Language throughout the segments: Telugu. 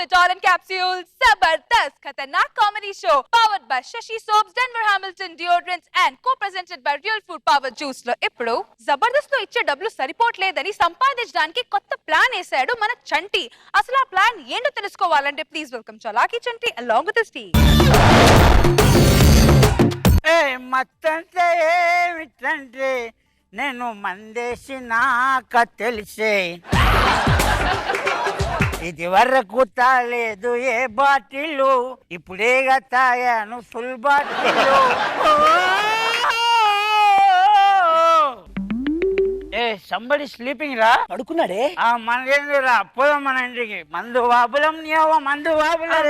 Sorbitol and capsules. Zabardast Khatarnak comedy show powered by Shashi Soaps, Denver Hamilton deodorants and co-presented by Real Food Power Juice లో ఇప్పుడు జబర్దస్త్ లో ఇచ్చే డబ్బులు సరిపోట్లేదని సంపాదించడానికి కొత్త ప్లాన్ వేసాడు మన చంటి. అసలు ఆ ప్లాన్ ఏంటో తెలుసుకోవాలంటే please welcome Chalaki Chanti along with his team. మత్తంటే ఏమిటంటే నేను మందేసి నాక తెలిసే ఇది వరకు తాలేదు ఏ బాటిలు ఇప్పుడేగా తాగాను ఫుల్ బాటిలు. సంబడి స్లీపింగ్ రా పడుకున్నాడే మనకేంది రా పోదాం మన ఇంటికి. మందు వాబులం నీవో మందు వాబులం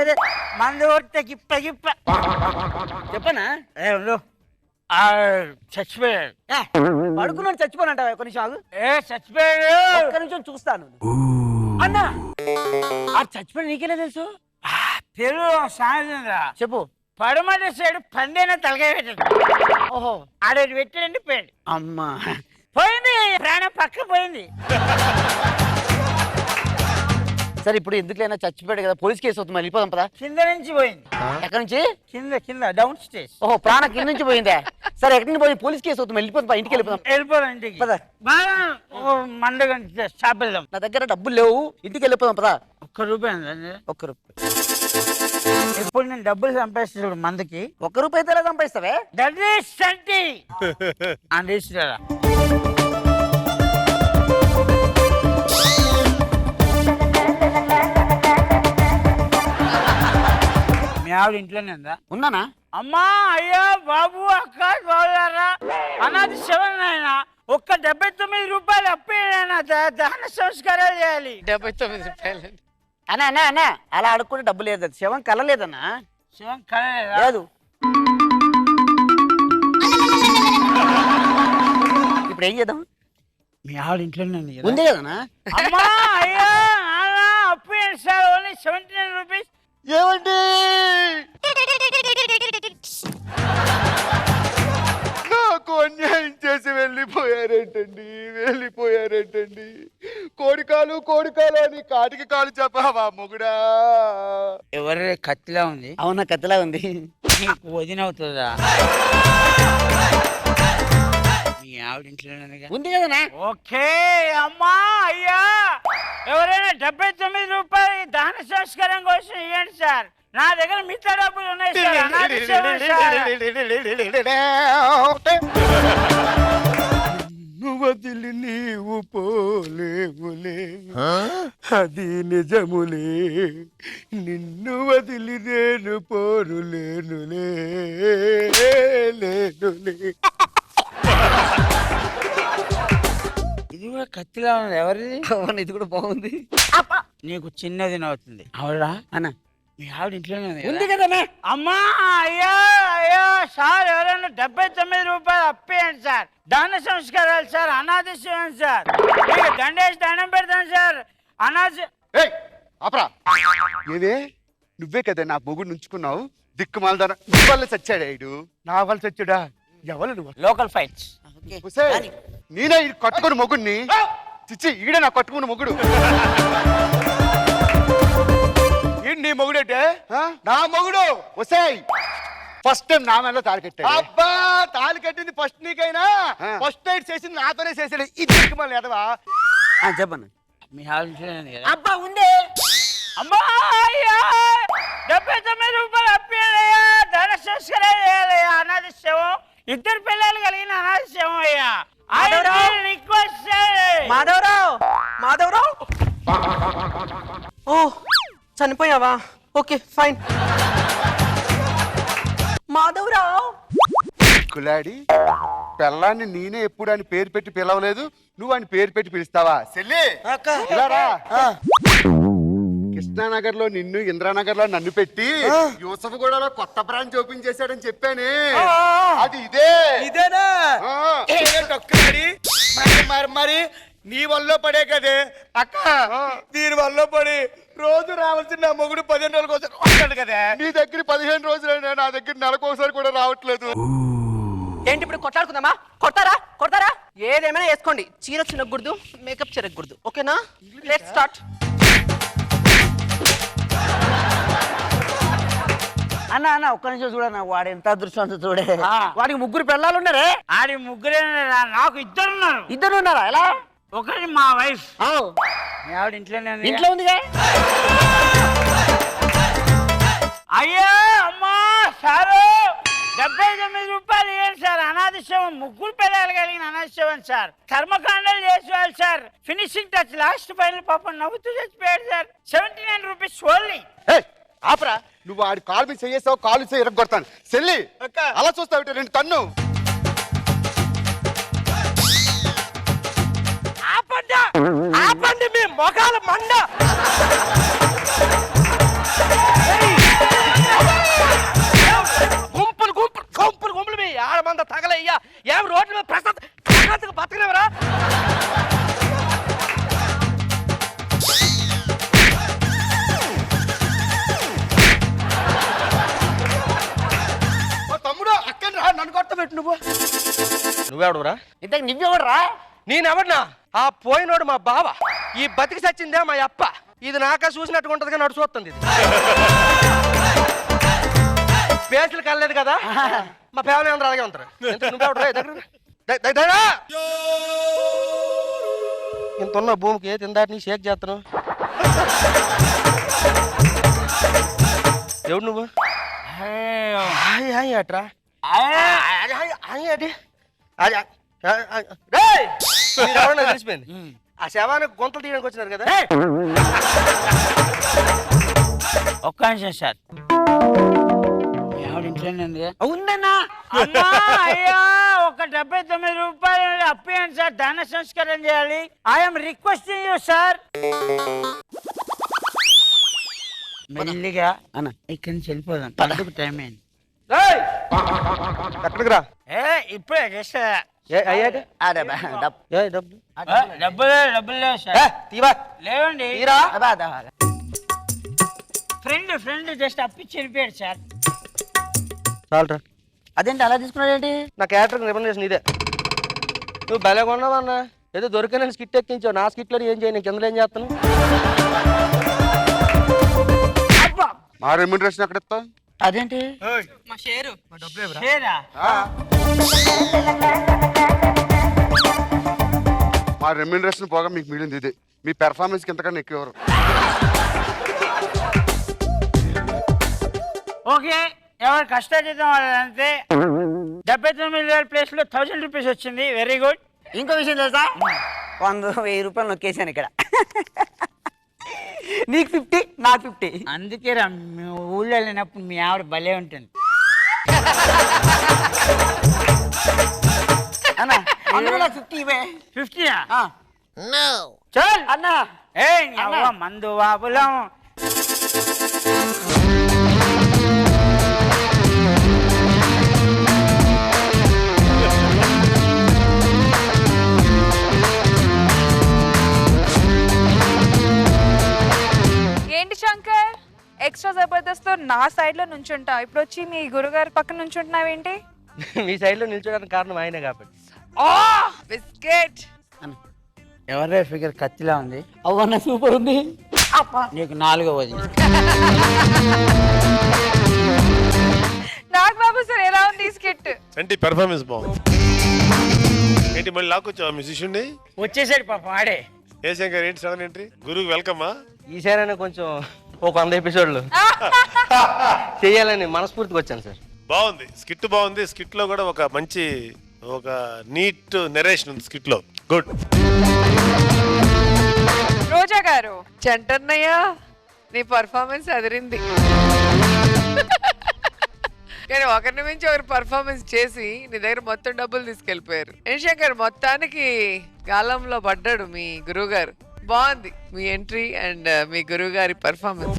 మందు కొడితే గిప్ప గిప్ప చెప్పనా చచ్చిపోయాడు. పడుకున్నాడు చచ్చిపోనంటావా? కొన్ని నిమిషం ఆగు. చచ్చిపోయాడు. ఒక్క నిమిషం చూస్తాను. అన్నా ఆ చచ్చిపోయి నీకేనా తెలుసు? తెలుగు సాయంత్రం రా చెప్పు. పడమట సైడు పండైనా తలకాయ పెట్టాడు. ఓహో ఆడేది పెట్టాడండి పోయాడు. అమ్మా పోయింది ప్రాణం పక్క పోయింది. సరే ఇప్పుడు ఎందుకులైనా చచ్చిపోయాడు కదా, పోలీస్ కేసు అవుతుంది, వెళ్ళిపోదాం పదా. కింద నుంచి పోయింది. ఎక్కడి నుంచి? కింద కింద డౌన్ స్టేజ్. ఓహో ప్రాణ కింద నుంచి పోయిందా? సరే ఎక్కడి నుంచి పోయింది? పోలీస్ కేసు అవుతుంది, వెళ్ళిపోతాం, ఇంటికి వెళ్ళిపోదాం. వెళ్ళిపోదాం ఇంటికి. పద. బాగా మండగంట షాప్ వెళ్దాం. నా దగ్గర డబ్బులు లేవు, ఇంటికి వెళ్ళిపోదాం పదా. ₹1 ఒక్క రూపాయి. ఇప్పుడు నేను డబ్బులు సంపాదిస్తాడు మందుకి. ₹1 అయితే ఎలా సంపాదిస్తావే? సంటి అందిస్తారా? మీ ఆవిడ ఇంట్లోనే ఉందా? ఉన్నానా? అమ్మా అయ్యా బాబు అక్క బాగున్నారా? అనాథ శవం ఆయన ఒక్క ₹79 అప్పేనా దహన సంస్కారాలు చేయాలి. ₹79 అన్నా అన్నా అన్నా అలా అడుక్కుంటే డబ్బు లేదు. శవం కలలేదన్నా. శవం కలలేదా? లేదు. ఇప్పుడు ఏం చేద్దాం? మీ ఆవిడ ఇంట్లోనే ఉంది కదన్నా? అమ్మా అయ్యా అప్పేయండి సార్, ఓన్లీ ₹79. ఏమండి నాకు అన్యాయం చేసి వెళ్ళిపోయారేంటండి. కోడికాలు అని కాటికి కాలు చెప్పావా మొగుడా? ఎవరు కత్తిలా ఉంది? అవునా కత్తిలా ఉంది. నీకు వదిన అవుతుందా? మీ ఆవిడ ఇంట్లోనే ఉంది కదనా? ఓకే అమ్మా అయ్యా ఎవరైనా ₹79 దాన సంస్కారం కోసం ఇవ్వండి సార్. నా దగ్గర మిగతా డబ్బులు ఉన్నాయి నువ్వు వదిలి నీవు పోలేవులే, అది నిజములే, నిన్ను వదిలి నేను పోరులేనులే. ఇది కూడా కత్తిలా ఉంది. ఎవరిది? ఇది కూడా బాగుంది. నీకు చిన్నది అవుతుంది ఆవిడా అన్నా మీ ఆవిడ ఇంట్లోనే ఉంది కదన్నా? అమ్మా అయ్యా అయ్యా సార్ ఎవరైనా ₹79 అప్పేయండి సార్. దాన సంస్కారాలు సార్, అనాథ శివం సార్. మీకు దండేసి దండం పెడతాను సార్. అనాథ అపరా ఏదే నువ్వే కదా నా మొగుడు నుంచుకున్నావు. దిక్కుమాలదాన వల్ల చచ్చాడు. నా వల్ల చచ్చాడా? ఎవరు నువ్వు? Local fights. నేనే ఈ కట్టుకుని మొగుడిని. చిచ్చి ఈడే నా కట్టుకున్న మొగుడు. నీ మొగుడంటే నా మొగుడు. వస్తాయి ఫస్ట్ టైం నా మెడలో తాళి కట్టాడు. అబ్బా తాళి కట్టింది ఫస్ట్ నీకైనా ఫస్ట్ నైట్ చేసింది నాతోనే చేసాడు. ఇది మళ్ళీ ఎదవా చెప్పన్న. మీ ఆవిడ ఇంట్లోనే కదా? అబ్బా ఉంది. అమ్మా అయ్యా ₹79 అప్పేయాలయ్యా. ధన సంస్కారాలు చేయాలయ్యా. అనాథ శవం, 2 పిల్లలు కలిగిన అనాథ శవం అయ్యా. మాధవరావు ఓ చనిపోయావా? Okay fine. మాధవరావు కులాడి పిల్లాన్ని నేనే ఎప్పుడు అని పేరు పెట్టి పిలవలేదు, నువ్వు అని పేరు పెట్టి పిలుస్తావా? సెల్లి కృష్ణానగర్ లో నిన్ను, ఇంద్రానగర్ లో నన్ను పెట్టి యూసఫ్గూడలో కొత్త బ్రాంచ్ ఓపెన్ చేశాడని చెప్పానే. అది ఇదేనా? మరి నీ వల్ల పడే కదే అక్క. దీని వల్ల పడి రోజు రావాల్సిన నా మొగుడు 15 రోజుల కోసం వస్తాడు కదా. నీ దగ్గర 15 రోజులైనా నా దగ్గర నెలకోసారి కూడా రావట్లేదు. ఏంటి ఇప్పుడు కొట్లాడుకుందామా? కొడతారా? ఏదేమైనా వేసుకోండి, చీర చిన్నకూడదు, మేకప్ చెరగకూడదు. ఓకేనా? Let's start. అన్న అన్న ఒక్క నిమిషం చూడన్న, వాడు ఎంత అదృష్టం చూడే. ఆ. వాడికి 3 పిల్లలు ఉన్నారే. ఆడి ముగ్గురే నాకు ఇద్దరు ఉన్నారు. ఇద్దరు ఉన్నారా? ఎలా? ఒకటి మా వైఫ్, ఆవ్. మీ ఆవిడ ఇంట్లోనే ఉంది. ఇంట్లో ఉందిగా. అయ్యో అమ్మా సారు 79 రూపాయలు ఇవ్వండి సార్. అనాథ శవం, 3 పిల్లలు కలిగిన అనాథ శవం సార్. కర్మకాండాలు చేసేవాళ్ళు sir. Finishing touch last final పాపం నవ్వుతూ చచ్చిపోయాడు సార్. 79 rupees only. ఏయ్, ఆపరా. నువ్వు ఆడి కాలు మీద చేసావు, కాలు చేసి ఇరగొడతాను. చెల్లి అలా చూస్తావు, 2 తన్ను. ఆపండి మీ మొగాల మండ. గుంపులు గుంపులు గుంపులు గుంపులు మీ ఆడమంద తగలయ్యా. ఏం రోడ్ల మీద ప్రశాంతంగా బతకలేవరా? తమ్ముడు అక్కడ రా, నన్ను కొట్టబెట్టు. నువ్వెవడురా? ఇంతకు నువ్వెవడరా? నేనెవడనా? ఆ పోయినోడు మా బావ. ఈ బతికి సచ్చిందే మా అప్ప. ఇది నాక చూసినట్టుగా ఉంటదిగా నడుచుకొస్తుంది. ఇది పేసులు కలలేదు కదా, మా ఫ్యామిలీ అందరూ అలాగే ఉంటారు. నువ్వెవడరా? ఇంత ఉన్న భూమికి తిందాటి నీ షేక్ చేస్తాను. ఎవడు నువ్వు? అట్రా తెలిసిపోయింది. ఆ శవానికి గొంతలు తీయడానికి వచ్చినారు కదా. ఒక్క నిమిషం సార్. మీ ఆవిడ ఇంట్లోనే ఉంది. ఉందన్నా. అమ్మా అయ్యా, ఒక 79 రూపాయలు అప్పియండి సార్. దాన సంస్కారం చేయాలి. I'm requesting you sir. మెల్లిగా అన్న ఇక్కడి నుంచి వెళ్ళిపోదాం. పండుగ టైం అయింది. ఎక్కడికి రా? ఇప్పుడే చేస్తా. అయ్యాక అరే బా, డబ్బు డబ్బులు లేవు సార్. తీవా లేవండి. తీరా. అబ్బా, అదా. ఫ్రెండ్ జస్ట్ అప్పిచ్చి వెళ్ళిపోయాడు సార్. చాలరా. అదేంటి అలా తీసుకున్నాడు ఏంటి? నా క్యారెక్టర్ రికమెండేషన్ ఇదే. నువ్వు భలే కొన్నావన్నా. ఏదో దొరికిన స్కిట్ ఎక్కించావు. నా స్కిట్లో ఏం చేయను, కిందలో ఏం చేస్తాను? మా రెమ్యూనరేషన్ ఎక్కడ ఇస్తావు? అదేంటి? షేరా? మా రెమ్యూనరేషన్ పోగా మీకు మిగిలింది ఇది. మీ పెర్ఫార్మెన్స్ కి ఇంతకన్నా ఎక్కువ ఎవరు? ఓకే, ఎవరు కష్టాజీతం వాళ్ళంతే. 79,000 ప్లేస్ లో 1000 రూపీస్ వచ్చింది. Very good. ఇంకో విషయం తెలుసా? 100,000 రూపాయలు నొక్కేసాను ఇక్కడ. నీకు 50, నాకు 50. అందుకే రా, మీ ఊళ్ళో వెళ్ళినప్పుడు మీ ఆవిడ భలే ఉంటుంది. అన్న అందులో నాకు 50 ఇవే. 50 ఆ. చల్ అన్న ఏ మందు బాబులం. ఏంటి శంకర్, ఎక్స్ట్రా జబర్దస్త్ తో నా సైడ్ లో నుంచుంటావు, ఇప్పుడు వచ్చి మీ గురుగారి పక్కన నుంచుంటున్నావేంటి? మీ సైడ్ లో నిల్చోడానికి కారణం ఆయనే కాబట్టి. బిస్కెట్. ఎవరే ఫిగర్ కత్తిలా ఉంది. అవ్వన్న సూపర్ ఉంది. నీకు 4వది. నాకు బాబు సార్ ఎలా ఉంది ఈ స్కిట్? అంటే పెర్ఫార్మెన్స్ బాగుంది. ఏంటి మళ్ళీ లాక్కొచ్చావా మ్యూజిషియన్ని? వచ్చేసాడు పాపం ఆడే. ఏ శంకర్ ఏంటి సడన్ ఎంట్రీ? గురువుకి వెల్కమ్మా? ఈసారైనా కొంచెం ఒక 100 ఎపిసోడ్లు చేయాలని మనస్ఫూర్తిగా వచ్చాను సార్. బాగుంది, స్కిట్ బాగుంది. స్కిట్ లో కూడా ఒక మంచి ఒక నీట్ నెరేషన్ ఉంది స్కిట్ లో. గుడ్. రోజా గారు, చంటన్నయ్య నీ పర్ఫార్మెన్స్ అదిరింది. కానీ ఒకరిని మించి ఒకరు పర్ఫార్మెన్స్ చేసి నీ దగ్గర మొత్తం డబ్బులు తీసుకెళ్లిపోయారు. శంకర్ మొత్తానికి గాలంలో పడ్డాడు మీ గురువు గారు. బాగుంది మీ ఎంట్రీ అండ్ మీ గురువు గారి పర్ఫార్మెన్స్.